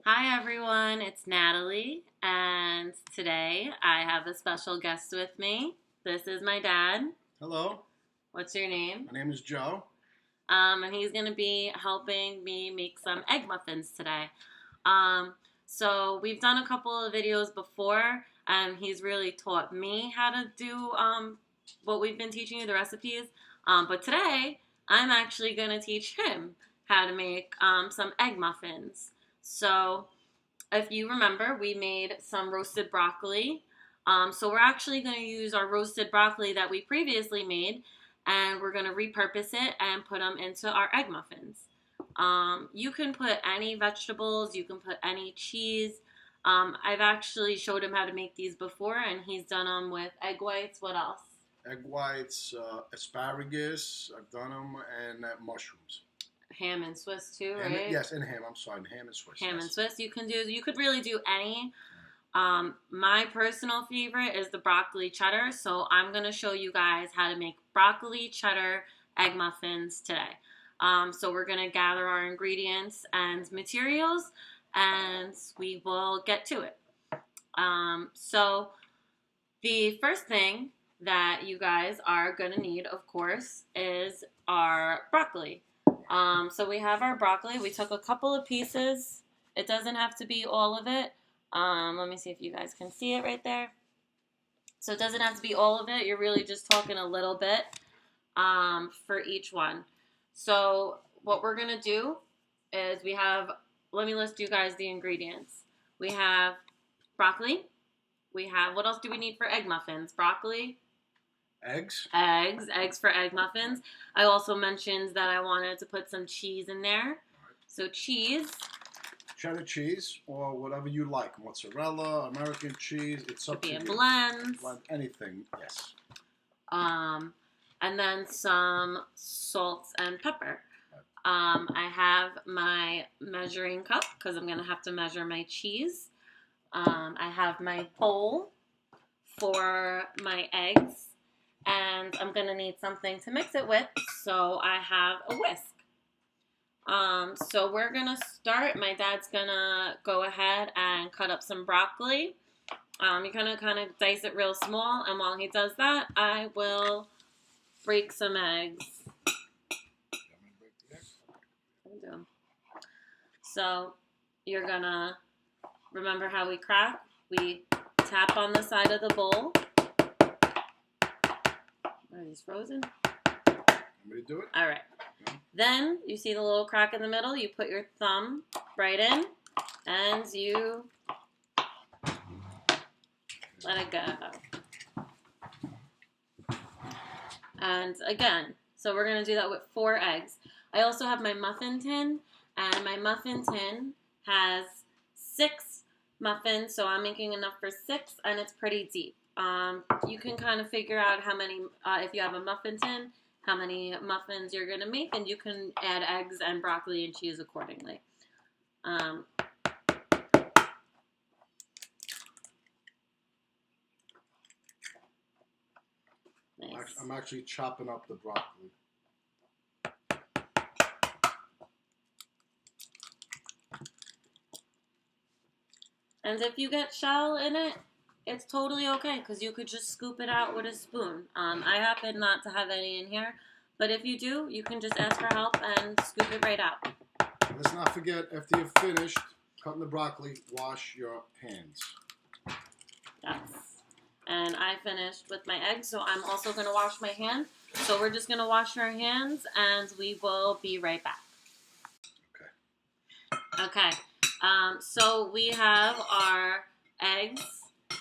Hi everyone, it's Natalie, and today I have a special guest with me. This is my dad. Hello, What's your name? my name is Joe. And he's going to be helping me make some egg muffins today. Um, so we've done a couple of videos before, and he's really taught me how to do what we've been teaching you, the recipes. But today I'm actually going to teach him how to make some egg muffins. So if you remember, we made some roasted broccoli. So we're actually going to use our roasted broccoli that we previously made, and we're going to repurpose it and put them into our egg muffins. You can put any vegetables, you can put any cheese. I've actually showed him how to make these before, and he's done them with egg whites. What else? Egg whites, asparagus, I've done them, and mushrooms. Ham and Swiss too, Ham, right? yes, and ham. I'm sorry, ham and Swiss. Ham Yes. and Swiss. You could really do any. My personal favorite is the broccoli cheddar, so I'm going to show you guys how to make broccoli cheddar egg muffins today. So we're going to gather our ingredients and materials, and we will get to it. So the first thing that you guys are going to need, of course, is our broccoli. So we have our broccoli. We took a couple of pieces. It doesn't have to be all of it. Let me see if you guys can see it right there. So it doesn't have to be all of it. You're really just talking a little bit for each one. So what we're going to do is let me list you guys the ingredients. We have broccoli. What else do we need for egg muffins? Broccoli. Eggs. Eggs for egg muffins. I also mentioned that I wanted to put some cheese in there. So cheese. Cheddar cheese or whatever you like. Mozzarella, American cheese. It's up to you. Could be a blend. Anything, yes. And then some salt and pepper. I have my measuring cup because I'm going to have to measure my cheese. I have my bowl for my eggs. And I'm going to need something to mix it with, so I have a whisk. So we're going to start. My dad's going to go ahead and cut up some broccoli. You're going to kind of dice it real small, and while he does that, I will break some eggs. So you're going to remember how we crack. We tap on the side of the bowl. Are these frozen? Want me to do it? All right. Then you see the little crack in the middle. You put your thumb right in, and you let it go. And again, so we're going to do that with 4 eggs. I also have my muffin tin, and my muffin tin has 6 muffins, so I'm making enough for 6, and it's pretty deep. You can kind of figure out how many, if you have a muffin tin, how many muffins you're going to make, and you can add eggs and broccoli and cheese accordingly. Nice. I'm actually chopping up the broccoli. And if you get shell in it, it's totally okay because you could just scoop it out with a spoon. I happen not to have any in here, but if you do, you can just ask for help and scoop it right out. Let's not forget, after you've finished cutting the broccoli, wash your hands. Yes. And I finished with my eggs, so I'm also going to wash my hands. So we're just going to wash our hands, and we will be right back. Okay. So we have our eggs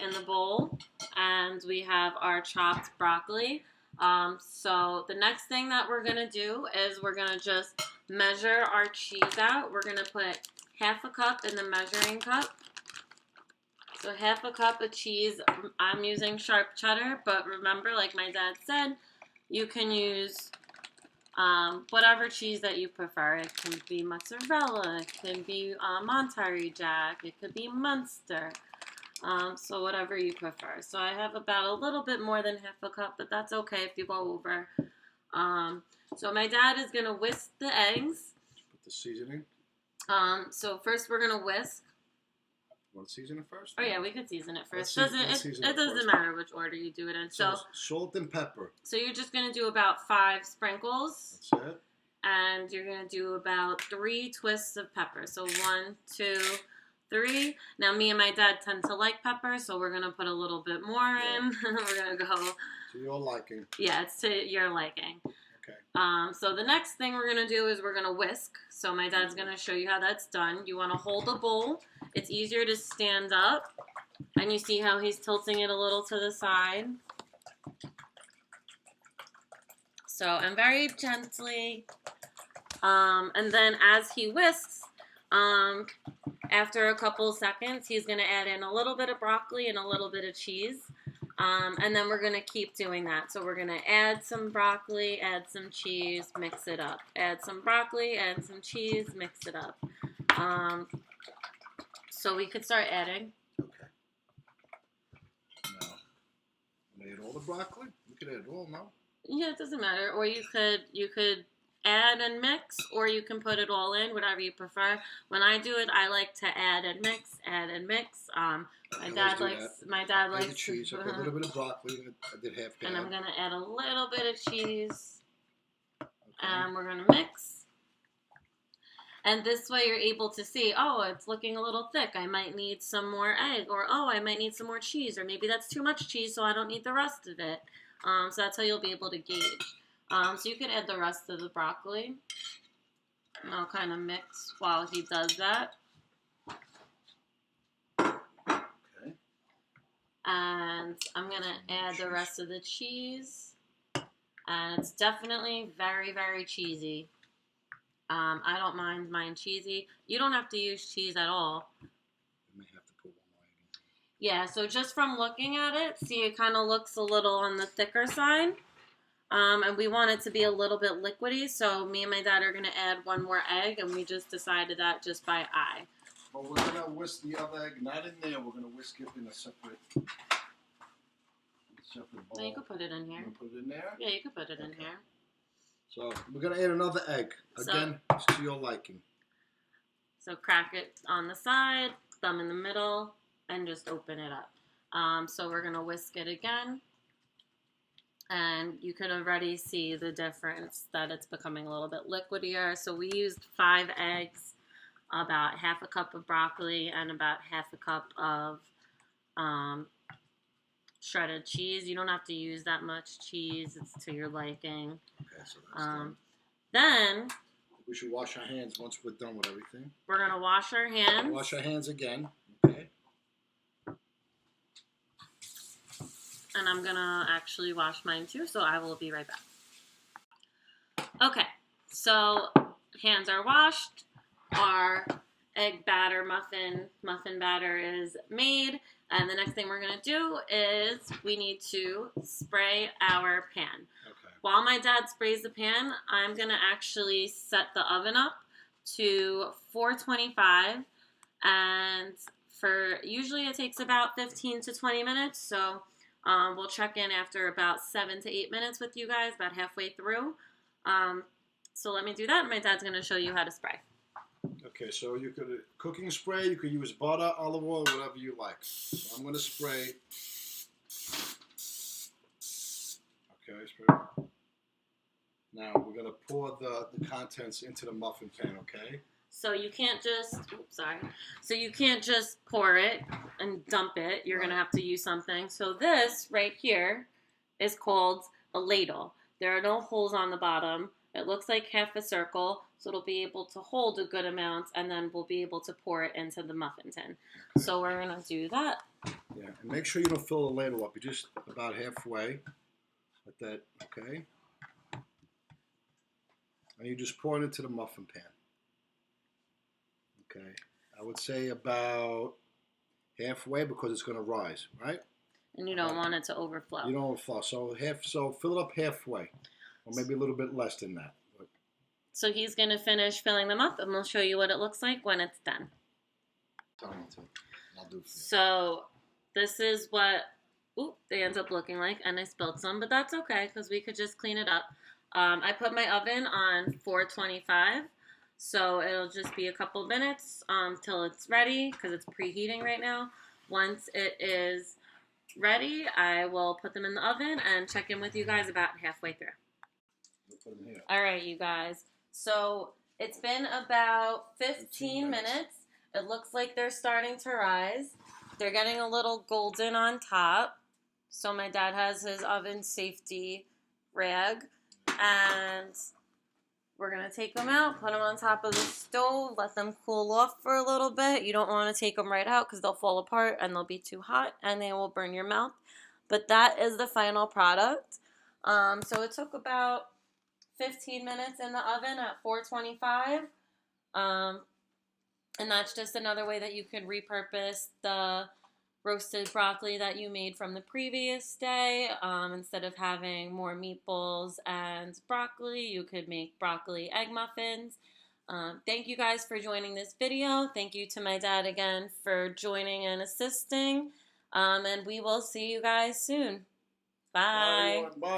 in the bowl, and we have our chopped broccoli. So the next thing that we're going to do is we're going to just measure our cheese out. We're going to put half a cup in the measuring cup. So half a cup of cheese. I'm using sharp cheddar, but remember, like my dad said, you can use whatever cheese that you prefer. It can be mozzarella, it can be Monterey Jack, it could be Munster. So whatever you prefer. So I have about a little bit more than half a cup, but that's okay if you go over. So my dad is going to whisk the eggs. Put the seasoning. So first we're gonna whisk. Want to season it first? Oh yeah, we could season it first. Let's season It doesn't first. matter which order you do it in. So salt and pepper. So you're just gonna do about 5 sprinkles. That's it. And you're gonna do about 3 twists of pepper. So 1, 2, 3. Now me and my dad tend to like pepper, so we're gonna put a little bit more in. We're gonna go to your liking. Yeah, it's to your liking. Okay. So the next thing we're gonna do is we're gonna whisk. So my dad's gonna show you how that's done. You wanna hold the bowl. It's easier to stand up. And you see how he's tilting it a little to the side. So, and very gently. And then as he whisks, after a couple seconds, he's going to add in a little bit of broccoli and a little bit of cheese. And then we're going to keep doing that. So we're going to add some broccoli, add some cheese, mix it up. Add some broccoli, add some cheese, mix it up. So we could start adding. Okay. Now, add all the broccoli? We could add it all, no? Yeah, it doesn't matter. Or you could add and mix, or you can put it all in, whatever you prefer. When I do it, I like to add and mix. My dad likes the cheese. I put a little bit of broccoli. I did half. And I'm gonna add a little bit of cheese. Okay. And we're gonna mix. And this way you're able to see, oh, it's looking a little thick. I might need some more egg, or oh, I might need some more cheese, or maybe that's too much cheese, so I don't need the rest of it. So that's how you'll be able to gauge. So you can add the rest of the broccoli. And I'll kind of mix while he does that. Okay. And I'm going to add the rest of the cheese. And it's definitely very, very cheesy. I don't mind mine cheesy. You don't have to use cheese at all. You may have to put one more egg in. Yeah, so just from looking at it, see it kind of looks a little on the thicker side. And we want it to be a little bit liquidy, so me and my dad are going to add one more egg, and we just decided that just by eye. But we're going to whisk the other egg, not in there. We're going to whisk it in a separate bowl. No, you could put it in here. You put it in there? Yeah, you could put it in here. So we're going to add another egg. Again, to your liking. So crack it on the side, thumb in the middle, and just open it up. So we're going to whisk it again. And you can already see the difference that it's becoming a little bit liquidier. So we used 5 eggs, about half a cup of broccoli, and about half a cup of shredded cheese. You don't have to use that much cheese. It's to your liking. Okay, so that's done. Then we should wash our hands once we're done with everything. We're going to wash our hands. Wash our hands again. Okay. And I'm going to actually wash mine too, so I will be right back. Okay, so hands are washed. Our egg batter muffin batter is made. And the next thing we're going to do is we need to spray our pan. Okay. While my dad sprays the pan, I'm going to actually set the oven up to 425. And usually it takes about 15 to 20 minutes, so we'll check in after about 7 to 8 minutes with you guys, about halfway through. So let me do that, and my dad's going to show you how to spray. Okay, so you could cooking spray, you could use butter, olive oil, whatever you like. So I'm going to spray. Okay, spray. Now we're going to pour the contents into the muffin pan, okay? So you can't just, So you can't just pour it and dump it. You're going to have to use something. So this right here is called a ladle. There are no holes on the bottom. It looks like half a circle, so it'll be able to hold a good amount, and then we'll be able to pour it into the muffin tin. So we're going to do that. Yeah, and make sure you don't fill the ladle up. You're just about halfway. Like that, okay? And you just pour it into the muffin pan. Okay, I would say about halfway because it's going to rise, right? And you don't want it to overflow. You don't overflow. So fill it up halfway, or maybe a little bit less than that. But so he's going to finish filling them up, and we'll show you what it looks like when it's done. Tell me to. I'll do it for you. So this is what they end up looking like, and I spilled some, but that's okay because we could just clean it up. I put my oven on 425. So it'll just be a couple minutes till it's ready because it's preheating right now. Once it is ready, I will put them in the oven and check in with you guys about halfway through. Put them here. All right, you guys. So it's been about 15 minutes. It looks like they're starting to rise. They're getting a little golden on top. So my dad has his oven safety rag. And we're going to take them out, put them on top of the stove, let them cool off for a little bit. You don't want to take them right out because they'll fall apart and they'll be too hot and they will burn your mouth. But that is the final product. So it took about 15 minutes in the oven at 425. And that's just another way that you could repurpose the roasted broccoli that you made from the previous day. Instead of having more meatballs and broccoli, you could make broccoli egg muffins. Thank you guys for joining this video. Thank you to my dad again for joining and assisting. And we will see you guys soon. Bye. Bye.